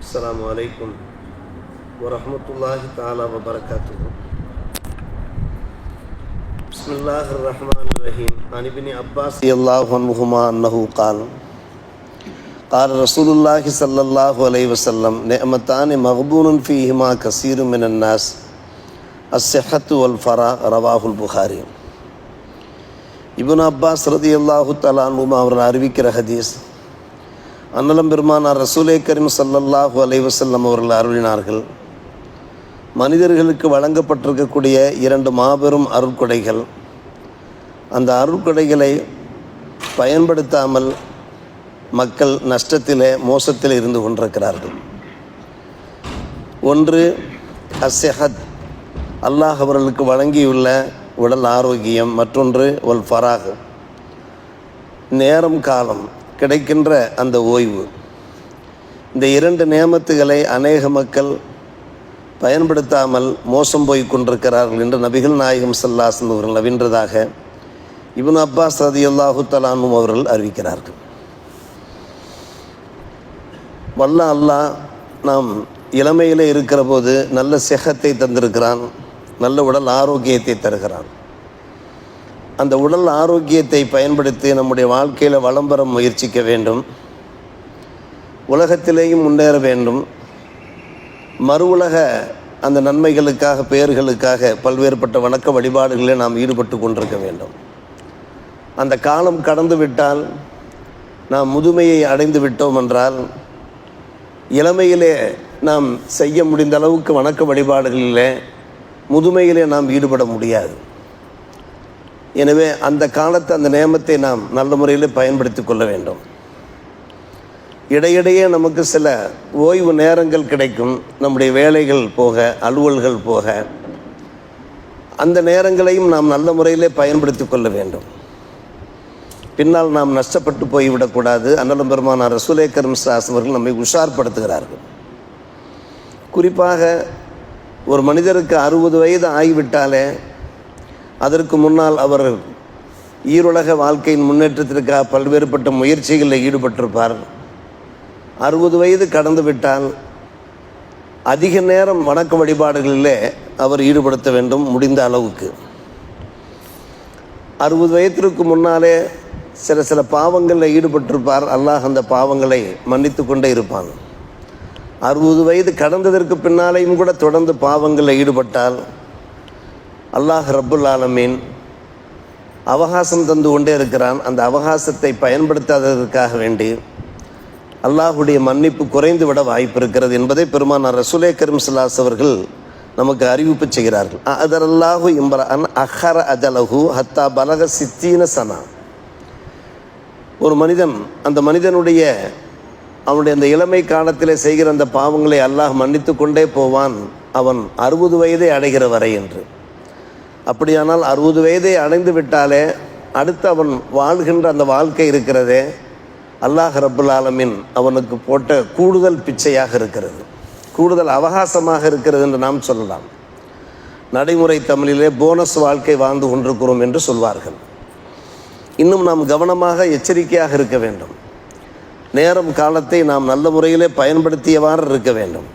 السلام عليكم ورحمة الله تعالى وبركاته. بسم الله الرحمن الرحيم. عن ابن عباس رضي الله عنهما أنه قال رسول الله صلى الله عليه وسلم نعمتان مغبون فيهما كثير من الناس الصحة والفراغ. رواه البخاري. இப்னு Abbas ரதியல்லாஹு தஆலா அன்ஹுமா அவர்கள் அறிவிக்கிற ஹதீஸ், அன்னலம் பெருமானார் ரசூலே கரீம் ஸல்லல்லாஹு அலைஹி வஸல்லம் அவர்கள் அருளினார்கள், மனிதர்களுக்கு வழங்கப்பட்டிருக்கக்கூடிய இரண்டு மாபெரும் அருட்கொடைகள், அந்த அருட்கொடைகளை பயன்படுத்தாமல் மக்கள் நஷ்டத்திலே மோசத்தில் இருந்து கொண்டிருக்கிறார்கள். ஒன்று அஸ்ஸஹத், அல்லாஹ் அவர்களுக்கு வழங்கியுள்ள உடல் ஆரோக்கியம். மற்றொன்று வல் ஃபராக், நேரம் காலம் கிடைக்கின்ற அந்த ஓய்வு. இந்த இரண்டு நேமத்துகளை அநேக மக்கள் பயன்படுத்தாமல் மோசம் போய் கொண்டிருக்கிறார்கள் என்று நபிகள் நாயகம் ஸல்லல்லாஹு அலைஹி வஸல்லம் அவர்கள் நவின்றதாக இப்னு அப்பாஸ் ரதியல்லாஹு தஆலா அன்ஹு அவர்கள் அறிவிக்கிறார்கள். வல்ல அல்லாஹ் நாம் இளமையிலே இருக்கிற போது நல்ல செஹத்தை தந்திருக்கிறான், நல்ல உடல் ஆரோக்கியத்தை தருகிறான். அந்த உடல் ஆரோக்கியத்தை பயன்படுத்தி நம்முடைய வாழ்க்கையில் வளம் பெற முயற்சிக்க வேண்டும், உலகத்திலேயும் முன்னேற வேண்டும். மறு உலக அந்த நன்மைகளுக்காக, பெயர்களுக்காக பல்வேறுபட்ட வணக்க வழிபாடுகளில் நாம் ஈடுபட்டு கொண்டிருக்க வேண்டும். அந்த காலம் கடந்து விட்டால், நாம் முதுமையை அடைந்து விட்டோம் என்றால், இளமையிலே நாம் செய்ய முடிந்த அளவுக்கு வணக்க வழிபாடுகளிலே முதுமையிலே நாம் ஈடுபட முடியாது. எனவே அந்த காலத்தை, அந்த நேமத்தை நாம் நல்ல முறையில் பயன்படுத்தி கொள்ள வேண்டும். இடையிடையே நமக்கு சில ஓய்வு நேரங்கள் கிடைக்கும், நம்முடைய வேலைகள் போக, அலுவல்கள் போக. அந்த நேரங்களையும் நாம் நல்ல முறையிலே பயன்படுத்தி கொள்ள வேண்டும். பின்னால் நாம் நஷ்டப்பட்டு போய்விடக்கூடாது. அன்னலம் பெருமானார் ரசூலே கரீம் ஸல்லல்லாஹு அலைஹி வஸல்லம் அவர்கள் நம்மை உஷார்படுத்துகிறார்கள். குறிப்பாக ஒரு மனிதருக்கு 60 வயது ஆகிவிட்டாலே, அதற்கு முன்னால் அவர் ஈருலக வாழ்க்கையின் முன்னேற்றத்திற்காக பல்வேறுபட்ட முயற்சிகளில் ஈடுபட்டிருப்பார். 60 வயது கடந்து விட்டால் அதிக நேரம் வணக்க வழிபாடுகளிலே அவர் ஈடுபடுத்த வேண்டும், முடிந்த அளவுக்கு. 60 வயதிற்கு முன்னாலே சில பாவங்களில் ஈடுபட்டிருப்பார். அல்லாஹ் அந்த பாவங்களை மன்னித்து கொண்டே இருப்பான். 60 வயது கடந்ததற்கு பின்னாலேயும் கூட தொடர்ந்து பாவங்களில் ஈடுபட்டால் அல்லாஹ் ரப்புல் ஆலமீன் அவகாசம் தந்து கொண்டே இருக்கிறான். அந்த அவகாசத்தை பயன்படுத்தாததற்காக வேண்டி அல்லாஹுடைய மன்னிப்பு குறைந்து விட வாய்ப்பு இருக்கிறது என்பதை பெருமானார் ரசூலே கரீம் ஸல்லல்லாஹு அலைஹி வஸல்லம் அவர்கள் நமக்கு அறிவிப்பு செய்கிறார்கள். அதரல்லாஹு இம்ரஅன் அஹர அஜலஹு ஹத்தா பலக 60 சனா. ஒரு மனிதன், அந்த மனிதனுடைய அவனுடைய அந்த இளமை காலத்திலே செய்கிற அந்த பாவங்களை அல்லாஹ் மன்னித்து கொண்டே போவான், அவன் 60 வயதை அடைகிற வரை என்று. அப்படியானால் 60 வயதை அடைந்து விட்டாலே அடுத்து அவன் வாழ்கின்ற அந்த வாழ்க்கை இருக்கிறதே, அல்லாஹ் ரப்புல் ஆலமீன் அவனுக்கு போட்ட கூடுதல் பிச்சையாக இருக்கிறது, கூடுதல் அவகாசமாக இருக்கிறது என்று நாம் சொல்லலாம். நடைமுறை தமிழிலே போனஸ் வாழ்க்கை வாழ்ந்து கொண்டிருக்கிறோம் என்று சொல்வார்கள். இன்னும் நாம் கவனமாக எச்சரிக்கையாக இருக்க வேண்டும். நேரம் காலத்தை நாம் நல்ல முறையிலே பயன்படுத்தியவாறு இருக்க வேண்டும்.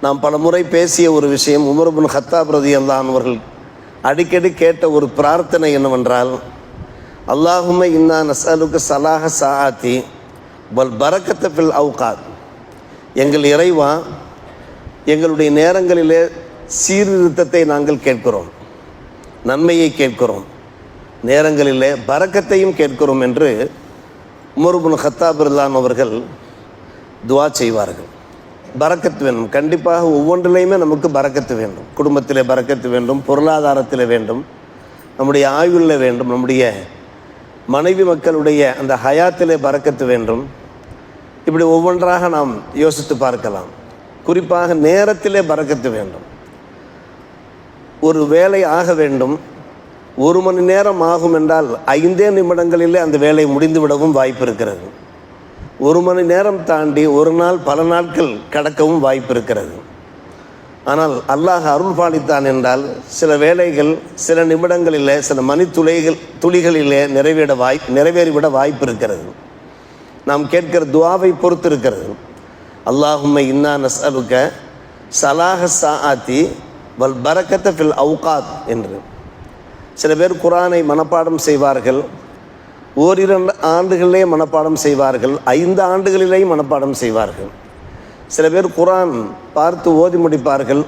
நாம் பல முறை பேசிய ஒரு விஷயம், உமர் இப்னு கத்தாப் ரலியல்லாஹு அன்ஹு அவர்கள் அடிக்கடி கேட்ட ஒரு பிரார்த்தனை என்னவென்றால், அல்லாஹும்ம இன்னா நஸ்அலுக ஸலாஹ ஸாஅத்தி வல் பரக்கத்த ஃபில் அவ்காத். எங்கள் இறைவா, எங்களுடைய நேரங்களிலே சீர்திருத்தத்தை நாங்கள் கேட்கிறோம், நன்மையை கேட்கிறோம், நேரங்களிலே பரக்கத்தையும் கேட்கிறோம் என்று உமர் இப்னு கத்தாப் ரலியல்லாஹு அன்ஹு அவர்கள் துஆ செய்வார்கள். பரக்கத்து வேண்டும், கண்டிப்பாக ஒவ்வொன்றிலையுமே நமக்கு பரக்கத்து வேண்டும். குடும்பத்திலே பரக்கத்து வேண்டும், பொருளாதாரத்தில் வேண்டும், நம்முடைய ஆய்வில் வேண்டும், நம்முடைய மனைவி மக்களுடைய அந்த ஹயாத்திலே பரக்கத்து வேண்டும். இப்படி ஒவ்வொன்றாக நாம் யோசித்து பார்க்கலாம். குறிப்பாக நேரத்திலே பரக்கத்து வேண்டும். ஒரு வேலை ஆக வேண்டும், 1 மணி நேரம் ஆகும் என்றால் 5 நிமிடங்களிலே அந்த வேலை முடிந்துவிடவும் வாய்ப்பு இருக்கிறது. 1 மணி நேரம் தாண்டி ஒரு நாள் பல நாட்கள் கடக்கவும் வாய்ப்பு இருக்கிறது. ஆனால் அல்லாஹ் அருள் பாலித்தான் என்றால் சில வேலைகள் சில நிமிடங்களிலே, சில துளிகளிலே நிறைவேறிவிட வாய்ப்பு இருக்கிறது. நாம் கேட்கிற துஆவை பொறுத்து இருக்கிறது. அல்லாஹும்ம இன்னா நஸ்அலுக சலாஹ சாஆத்தி வல் பரக்கத்த ஃபில் அவுகாத் என்று. சில பேர் குர்ஆனை மனப்பாடம் செய்வார்கள், ஓரிரு ஆண்டுகளிலே மனப்பாடம் செய்வார்கள், 5 ஆண்டுகளிலேயும் மனப்பாடம் செய்வார்கள். சில பேர் குர்ஆன் பார்த்து ஓதி முடிப்பார்கள்,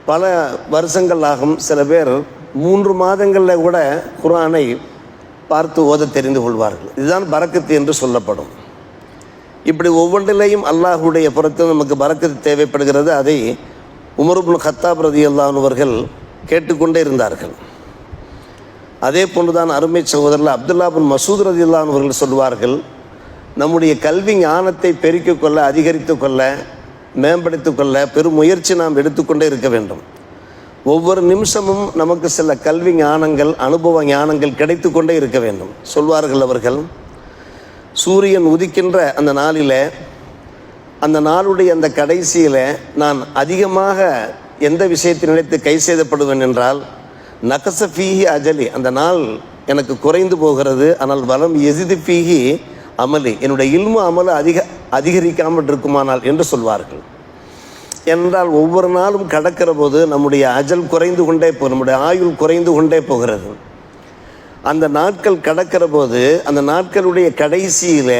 பல வருஷங்கள் ஆகும். சில பேர் 3 மாதங்களில் கூட குர்ஆனை பார்த்து ஓத தெரிந்து கொள்வார்கள். இதுதான் பரக்கத்து என்று சொல்லப்படும். இப்படி ஒவ்வொன்றிலையும் அல்லாஹுடைய புறத்து நமக்கு பரக்கத்து தேவைப்படுகிறது. அதை உமர் இப்னு கத்தாப் ரலியல்லாஹு அன்ஹு அவர்கள் கேட்டுக்கொண்டே இருந்தார்கள். அதே போன்றுதான் அருமை சகோதரர் அப்துல்லா பின் மசூத் ரலியல்லாஹு அன்ஹு அவர்கள் சொல்வார்கள், நம்முடைய கல்வி ஞானத்தை பெருக்கிக் கொள்ள, அதிகரித்து கொள்ள, மேம்படுத்தி கொள்ள பெரும் முயற்சி நாம் எடுத்துக்கொண்டே இருக்க வேண்டும். ஒவ்வொரு நிமிஷமும் நமக்கு சில கல்வி ஞானங்கள், அனுபவ ஞானங்கள் கிடைத்து கொண்டே இருக்க வேண்டும். சொல்வார்கள் அவர்கள், சூரியன் உதிக்கின்ற அந்த நாளில், அந்த நாளுடைய அந்த கடைசியில் நான் அதிகமாக எந்த விஷயத்தை நினைத்து கை செய்தப்படுவேன் என்றால், நகச ஃபீஹி அஜலி, அந்த நாள் எனக்கு குறைந்து போகிறது, ஆனால் வலம் எசிது ஃபீஹி அமலி, என்னுடைய இல்மு அமல அதிகரிக்காமல் இருக்குமானால் என்று சொல்வார்கள். என்றால் ஒவ்வொரு நாளும் கடக்கிற போது நம்முடைய அஜல் குறைந்து கொண்டே நம்முடைய ஆயுள் குறைந்து கொண்டே போகிறது. அந்த நாட்கள் கடக்கிற போது அந்த நாட்களுடைய கடைசியில்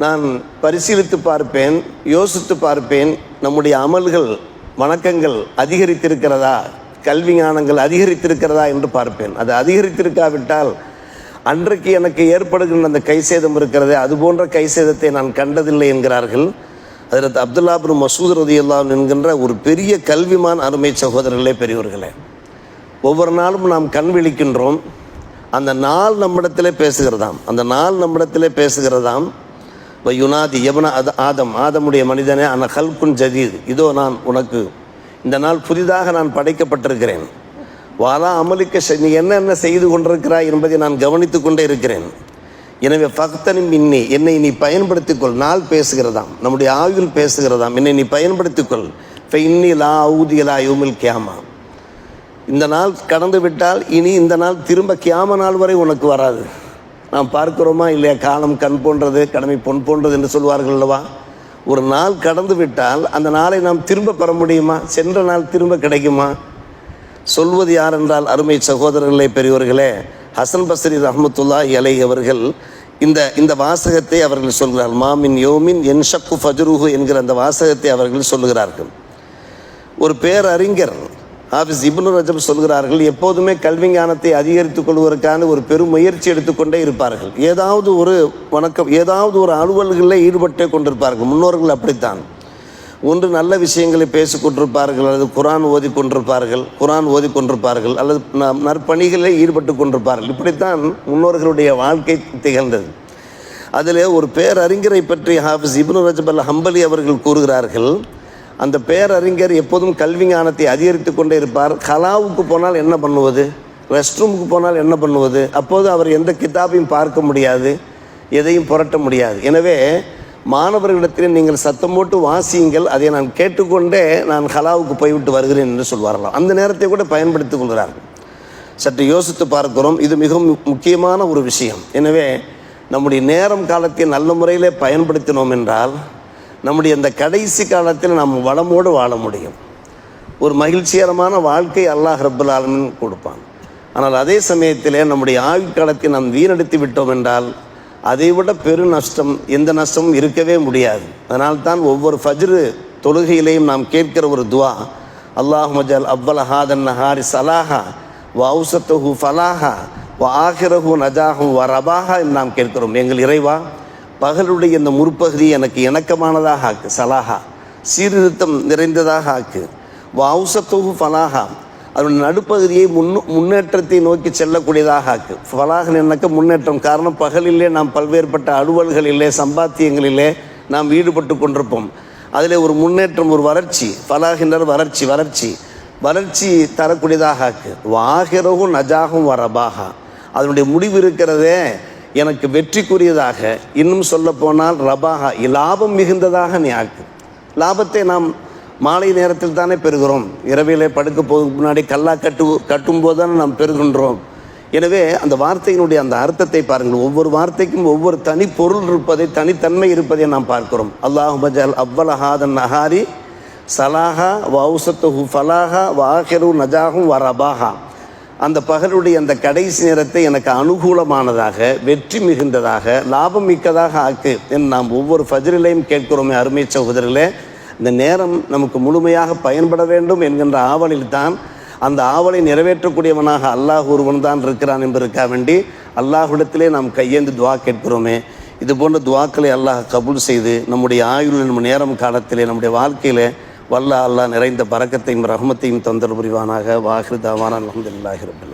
நான் பரிசீலித்து பார்ப்பேன், யோசித்து பார்ப்பேன், நம்முடைய அமல்கள், வணக்கங்கள் அதிகரித்திருக்கிறதா, கல்வி ஞானங்கள் அதிகரித்திருக்கிறதா என்று பார்ப்பேன். அது அதிகரித்திருக்காவிட்டால் அன்றைக்கு எனக்கு ஏற்படுகின்ற அந்த கைசேதம் இருக்கிறதே, அது போன்ற கைசேதத்தை நான் கண்டதில்லை என்கிறார்கள் ஹஜ்ரத் அப்துல்லா பின் மசூத் ரலியல்லாஹு அன்ஹு என்கின்ற ஒரு பெரிய கல்விமான். அருமை சகோதரர்களே, பெரியவர்களே, ஒவ்வொரு நாளும் நாம் கண் விழிக்கின்றோம். அந்த நாள் நம்மிடத்திலே பேசுகிறதாம், அந்த நாள் நம்மிடத்திலே பேசுகிறதாம். யுனாதி எபன ஆதம், ஆதமுடைய மனிதனே, அன ஹல்குன் ஜதீத், இதோ நான் உனக்கு இந்த நாள் புதிதாக நான் படைக்கப்பட்டிருக்கிறேன். வாலா அமலிக்க, நீ என்னென்ன செய்து கொண்டிருக்கிறாய் என்பதை நான் கவனித்து கொண்டே இருக்கிறேன். எனவே ஃபக்தனி மின்னி, என்னை நீ பயன்படுத்திக்கொள். நாள் பேசுகிறதாம், நம்முடைய ஆயுள் பேசுகிறதாம், என்னை நீ பயன்படுத்திக்கொள். இன்னி லா ஊதியலா யோமில் கியாமா, இந்த நாள் கடந்து விட்டால் இனி இந்த நாள் திரும்ப கியாம நாள் வரை உனக்கு வராது. நாம் பார்க்கிறோமா இல்லையா, காலம் கண் போன்றது, கடமை பொன் போன்றது என்று சொல்வார்கள் அல்லவா. ஒரு நாள் கடந்து விட்டால் அந்த நாளை நாம் திரும்ப பெற முடியுமா? சென்ற நாள் திரும்ப கிடைக்குமா? சொல்வது யார் என்றால் அருமை சகோதரர்களே, பெரியவர்களே, ஹசன் பஸ்ரி ரஹ்மத்துல்லாஹி அலைஹி அவர்கள் இந்த வாசகத்தை அவர்கள் சொல்கிறார்கள். மாமின் யோமின் என் ஷக்கு ஃபஜ்ருஹு என்கிற அந்த வாசகத்தை அவர்கள் சொல்லுகிறார்கள். ஒரு பேரறிஞர் ஹாஃபிஸ் இப்னு ரஜப் சொல்கிறார்கள், எப்போதுமே கல்வி ஞானத்தை அதிகரித்துக் கொள்வதற்கான ஒரு பெரும் முயற்சி எடுத்துக்கொண்டே இருப்பார்கள். ஏதாவது ஒரு வணக்கம், ஏதாவது ஒரு அலுவல்களில் ஈடுபட்டே கொண்டிருப்பார்கள். முன்னோர்கள் அப்படித்தான். ஒன்று நல்ல விஷயங்களை பேசிக்கொண்டிருப்பார்கள், அல்லது குர்ஆன் ஓதிக்கொண்டிருப்பார்கள், அல்லது நற்பணிகளில் ஈடுபட்டு கொண்டிருப்பார்கள். இப்படித்தான் முன்னோர்களுடைய வாழ்க்கை திகழ்ந்தது. அதில் ஒரு பேரறிஞரை பற்றி ஹாஃபிஸ் இப்னு ரஜப் அல் ஹம்பலி அவர்கள் கூறுகிறார்கள், அந்த பேரறிஞர் எப்போதும் கல்வி ஞானத்தை அதிகரித்து கொண்டே இருப்பார். கலாவுக்கு போனால் என்ன பண்ணுவது, ரெஸ்ட் ரூமுக்கு போனால் என்ன பண்ணுவது, அப்போது அவர் எந்த கிதாபையும் பார்க்க முடியாது, எதையும் புரட்ட முடியாது. எனவே மாணவர்களிடத்தில் நீங்கள் சத்தம் போட்டு வாசியுங்கள், அதை நான் கேட்டுக்கொண்டே நான் கலாவுக்கு போய்விட்டு வருகிறேன் என்று சொல்வார்களாம். அந்த நேரத்தை கூட பயன்படுத்தி கொள்கிறார்கள். சற்று யோசித்து பார்க்கிறோம், இது மிகவும் முக்கியமான ஒரு விஷயம். எனவே நம்முடைய நேரம் காலத்தை நல்ல முறையிலே பயன்படுத்தினோம் என்றால் நம்முடைய இந்த கடைசி காலத்தில் நாம் வளமோடு வாழ முடியும். ஒரு மகிழ்ச்சிகரமான வாழ்க்கை அல்லாஹ் ரப்பல் ஆலமீன் கொடுப்பான். ஆனால் அதே சமயத்திலே நம்முடைய ஆயுட்காலத்தை நாம் வீணடித்து விட்டோம் என்றால் அதைவிட பெரு நஷ்டம், எந்த நஷ்டமும் இருக்கவே முடியாது. அதனால்தான் ஒவ்வொரு ஃபஜ்ரு தொழுகையிலையும் நாம் கேட்கிற ஒரு துவா, அல்லாஹும்ம ஜஅல் அவ்வல ஹாதன் நஹாரி சலாஹா வ அவ்ஸத்தஹு ஃபலாஹா வ ஆகிரஹு நஜாஹு வ ரபாஹா என்று நாம் கேட்கிறோம். எங்கள் இறைவா, பகலுடைய இந்த முற்பகுதி எனக்கு இணக்கமானதாக ஆக்கு, சலாஹா சீர்திருத்தம் நிறைந்ததாக ஆக்கு, வ அவ்ஸத்தஹு ஃபலாஹா அதனுடைய நடுப்பகுதியை முன்னேற்றத்தை நோக்கி செல்லக்கூடியதாக ஆக்கு. ஃபலாஹன் எனக்கு முன்னேற்றம். காரணம், பகலிலே நாம் பல்வேறுபட்ட அலுவல்களிலே, சம்பாத்தியங்களிலே நாம் ஈடுபட்டு கொண்டிருப்போம். அதில் ஒரு முன்னேற்றம், ஒரு வளர்ச்சி, ஃபலாஹினர் வளர்ச்சி தரக்கூடியதாக ஆக்கு. வாகிரகும் நஜாகும் வரபாகா, அதனுடைய முடிவு இருக்கிறதே எனக்கு வெற்றிக்குரியதாக, இன்னும் சொல்ல போனால் ரபாகா லாபம் மிகுந்ததாக நீ ஆக்கு. லாபத்தை நாம் மாலை நேரத்தில் தானே பெறுகிறோம். இரவிலே படுக்க போதுக்கு முன்னாடி கல்லா கட்டும்போது தானே நாம் பெறுகின்றோம். எனவே அந்த வார்த்தையினுடைய அந்த அர்த்தத்தை பாருங்கள். ஒவ்வொரு வார்த்தைக்கும் ஒவ்வொரு தனி பொருள் இருப்பதை, தனித்தன்மை இருப்பதை நாம் பார்க்கிறோம். அல்லாஹும்ம ஜஅல் அவ்வல ஹாதன் நஹாரி சலாஹா வௌசத்துஹு ஃபலாஹா வாஹிரு நஜாஹும் வரபாஹா. அந்த பகலுடைய அந்த கடைசி நேரத்தை எனக்கு அனுகூலமானதாக, வெற்றி மிகுந்ததாக, லாபம் மிக்கதாக ஆக்கு என்று நாம் ஒவ்வொரு ஃபஜ்ரிலையும் கேட்கிறோமே அருமை சகோதரர்களே. இந்த நேரம் நமக்கு முழுமையாக பயன்பட வேண்டும் என்கின்ற ஆவலில் தான், அந்த ஆவலை நிறைவேற்றக்கூடியவனாக அல்லாஹ் ஒருவன் தான் இருக்கிறான் என்பதற்காக வேண்டி அல்லாஹ்விடத்திலே நாம் கையேந்து துவா கேட்கிறோமே. இது போன்ற துவாக்களை அல்லாஹ் கபூல் செய்து நம்முடைய ஆயுள், நம்ம நேரம் காலத்திலே, நம்முடைய வாழ்க்கையிலே வல்ல அல்லாஹ் நிறைந்த பரக்கத்தையும் ரஹ்மத்தையும் தொந்தரவு புரிவானாக. வாஹிரு தாவானா அல்ஹம்துலில்லாஹி ரப்பில் ஆலமீன்.